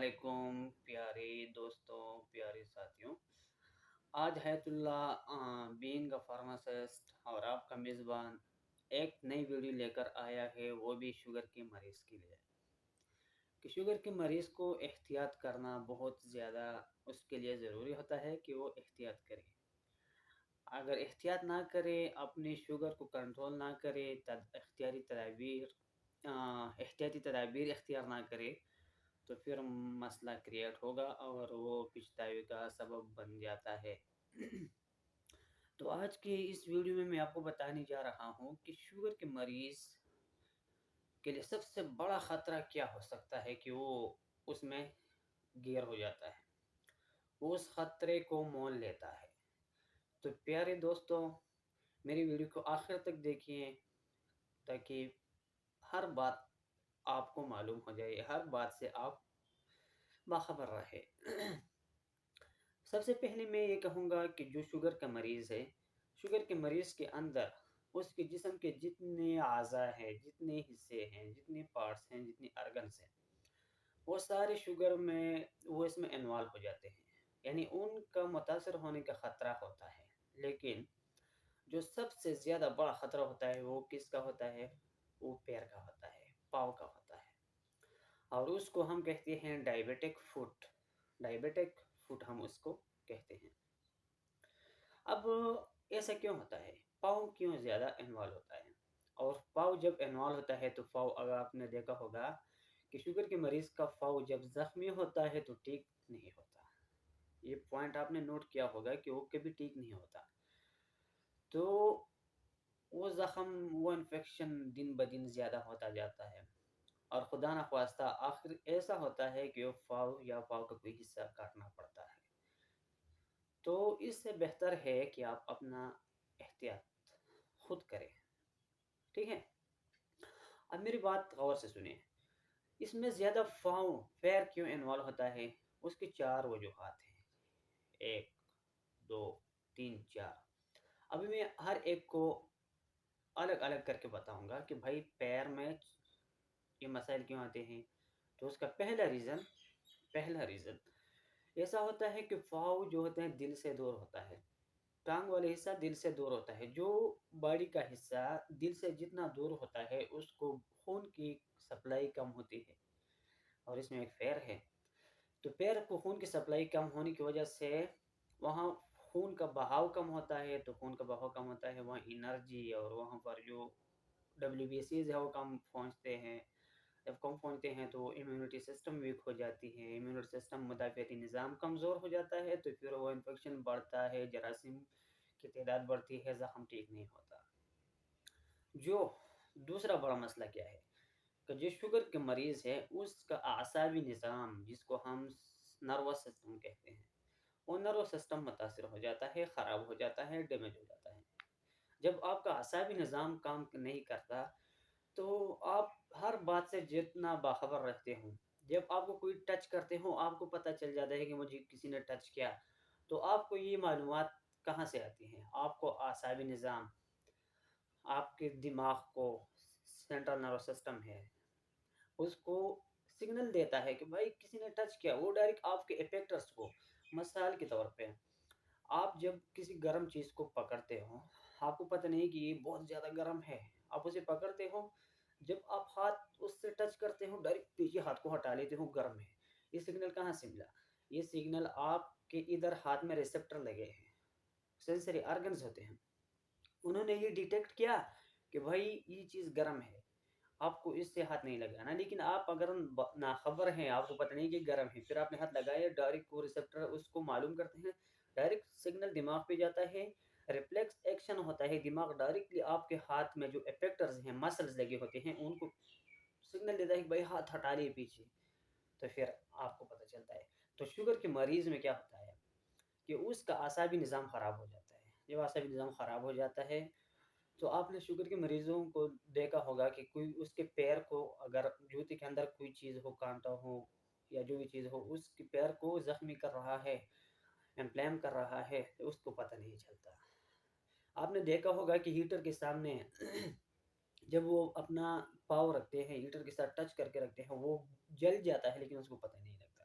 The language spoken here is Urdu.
علیکم پیارے دوستوں، پیارے ساتھیوں۔ آج حیات اللہ بینگ اے فارماسسٹ اور آپ کا میزبان ایک نئی ویڈیو لے کر آیا ہے، وہ بھی شوگر کے مریض کے لیے کہ شوگر کے مریض کو احتیاط کرنا بہت زیادہ اس کے لیے ضروری ہوتا ہے کہ وہ احتیاط کرے۔ اگر احتیاط نہ کرے، اپنی شوگر کو کنٹرول نہ کرے، احتیاطی تدابیر اختیار نہ کرے تو پھر مسئلہ کریٹ ہوگا اور وہ پچھتاوی کا سبب بن جاتا ہے۔ تو آج کے اس ویڈیو میں آپ کو بتانے جا رہا ہوں کہ شوگر کے مریض کے لیے سب سے بڑا خطرہ کیا ہو سکتا ہے کہ وہ اس میں گیر ہو جاتا ہے، وہ اس خطرے کو مول لیتا ہے۔ تو پیارے دوستوں، میری ویڈیو کو آخر تک دیکھیں تاکہ ہر بات آپ کو معلوم ہو جائے، ہر بات سے آپ باخبر رہے۔ سب سے پہلے میں یہ کہوں گا کہ جو شوگر کا مریض ہے، شوگر کے مریض کے اندر اس کے جسم کے جتنے اعضاء ہیں، جتنے حصے ہیں، جتنے پارٹس ہیں، جتنے ارگنز ہیں، وہ سارے شوگر میں وہ اس میں انوالو ہو جاتے ہیں، یعنی ان کا متاثر ہونے کا خطرہ ہوتا ہے۔ لیکن جو سب سے زیادہ بڑا خطرہ ہوتا ہے وہ کس کا ہوتا ہے؟ وہ پیر کا ہوتا ہے، پاؤں کا ہوتا ہے، اور اس کو ہم کہتے ہیں ڈائبیٹک فٹ۔ ڈائبیٹک فٹ ہم اس کو کہتے ہیں۔ اب ایسا کیوں ہوتا ہے؟ پاؤں کیوں زیادہ انوالو ہوتا ہے؟ اور پاؤں جب انوالو ہوتا ہے تو پاؤں، اگر آپ نے دیکھا ہوگا کہ شوگر کے مریض کا پاؤں جب زخمی ہوتا ہے تو ٹھیک نہیں ہوتا۔ یہ پوائنٹ آپ نے نوٹ کیا ہوگا کہ وہ کبھی ٹھیک نہیں ہوتا۔ تو وہ زخم، وہ انفیکشن دن بدن زیادہ ہوتا جاتا ہے، اور خدا نخواستہ آخر ایسا ہوتا ہے کہ وہ پاؤں یا پاؤں کا کوئی حصہ کاٹنا پڑتا ہے۔ تو اس سے بہتر ہے کہ آپ اپنا احتیاط خود کریں، ٹھیک ہے؟ اب میری بات غور سے سنیں۔ اس میں زیادہ پاؤں، پیر کیوں انوالو ہوتا ہے؟ اس کی 4 وجوہات ہیں، 1 2 3 4۔ ابھی میں ہر ایک کو الگ الگ کر کے بتاؤں گا کہ بھائی پیر میں یہ مسائل کیوں آتے ہیں۔ تو اس کا پہلا ریزن ایسا ہوتا ہے کہ پاؤں جو ہوتے ہیں دل سے دور ہوتا ہے، ٹانگ والا حصہ دل سے دور ہوتا ہے۔ جو باڈی کا حصہ دل سے جتنا دور ہوتا ہے اس کو خون کی سپلائی کم ہوتی ہے، اور اس میں ایک پیر ہے۔ تو پیر کو خون کی سپلائی کم ہونے کی وجہ سے وہاں خون کا بہاؤ کم ہوتا ہے، تو خون کا بہاؤ کم ہوتا ہے، وہاں انرجی اور وہاں پر جو WBCs ہے وہ کم پہنچتے ہیں۔ جب کم پہنچتے ہیں تو امیونٹی سسٹم ویک ہو جاتی ہے، امیونٹی سسٹم مدافعتی نظام کمزور ہو جاتا ہے، تو پھر وہ انفیکشن بڑھتا ہے، جراثیم کی تعداد بڑھتی ہے، زخم ٹھیک نہیں ہوتا۔ جو دوسرا بڑا مسئلہ کیا ہے کہ جو شوگر کے مریض ہے اس کا اعصابی نظام، جس کو ہم نروس سسٹم کہتے ہیں، وہ نروس سسٹم متاثر ہو جاتا ہے، خراب ہو جاتا ہے، ڈیمیج ہو جاتا ہے۔ جب آپ کا اعصابی نظام کام نہیں کرتا تو آپ ہر بات سے جتنا باخبر رہتے ہوں، جب آپ کو کوئی ٹچ کرتے ہو آپ کو پتہ چل جاتا ہے کہ مجھے کسی نے ٹچ کیا، تو آپ کو یہ معلومات کہاں سے آتی ہیں؟ آپ کو اعصابی نظام، آپ کے دماغ کو، سینٹرل نروس سسٹم ہے، اس کو سگنل دیتا ہے کہ بھائی کسی نے ٹچ کیا۔ وہ ڈائریکٹ آپ کے افیکٹرز کو، مثال کے طور پہ آپ جب کسی گرم چیز کو پکڑتے ہو، آپ کو پتہ نہیں کہ یہ بہت زیادہ گرم ہے، آپ اسے پکڑتے ہو، جب آپ ہاتھ اس سے ٹچ کرتے ہو ڈائریکٹ پیچھے ہاتھ کو ہٹا لیتے ہو، گرم ہے۔ یہ سگنل کہاں سے ملا؟ یہ سگنل آپ کے ادھر ہاتھ میں ریسپٹر لگے ہیں، سینسری آرگنز ہوتے ہیں، انہوں نے یہ ڈیٹیکٹ کیا کہ بھائی یہ چیز گرم ہے، آپ کو اس سے ہاتھ نہیں لگانا۔ لیکن آپ اگر ناخبر ہیں، آپ کو پتہ نہیں کہ گرم ہے، پھر آپ نے ہاتھ لگایا، ڈائریکٹ وہ ریسپٹر اس کو معلوم کرتے ہیں، ڈائریکٹ سگنل دماغ پہ جاتا ہے، ریفلیکس ایکشن ہوتا ہے، دماغ ڈائریکٹلی آپ کے ہاتھ میں جو افیکٹرز ہیں، مسلز لگے ہوتے ہیں، ان کو سگنل دیتا ہے کہ بھائی ہاتھ ہٹا لیے پیچھے، تو پھر آپ کو پتہ چلتا ہے۔ تو شوگر کے مریض میں کیا ہوتا ہے کہ اس کا اعصابی نظام خراب ہو جاتا ہے۔ جب اعصابی نظام خراب ہو جاتا ہے تو آپ نے شوگر کے مریضوں کو دیکھا ہوگا کہ کوئی اس کے پیر کو اگر جوتے کے اندر کوئی چیز ہو، کانٹا ہو یا جو بھی چیز ہو، اس کے پیر کو زخمی کر رہا ہے، انفلیم کر رہا ہے، تو اس کو پتہ نہیں چلتا۔ آپ نے دیکھا ہوگا کہ ہیٹر کے سامنے جب وہ اپنا پاؤں رکھتے ہیں، ہیٹر کے ساتھ ٹچ کر کے رکھتے ہیں، وہ جل جاتا ہے لیکن اس کو پتہ نہیں لگتا۔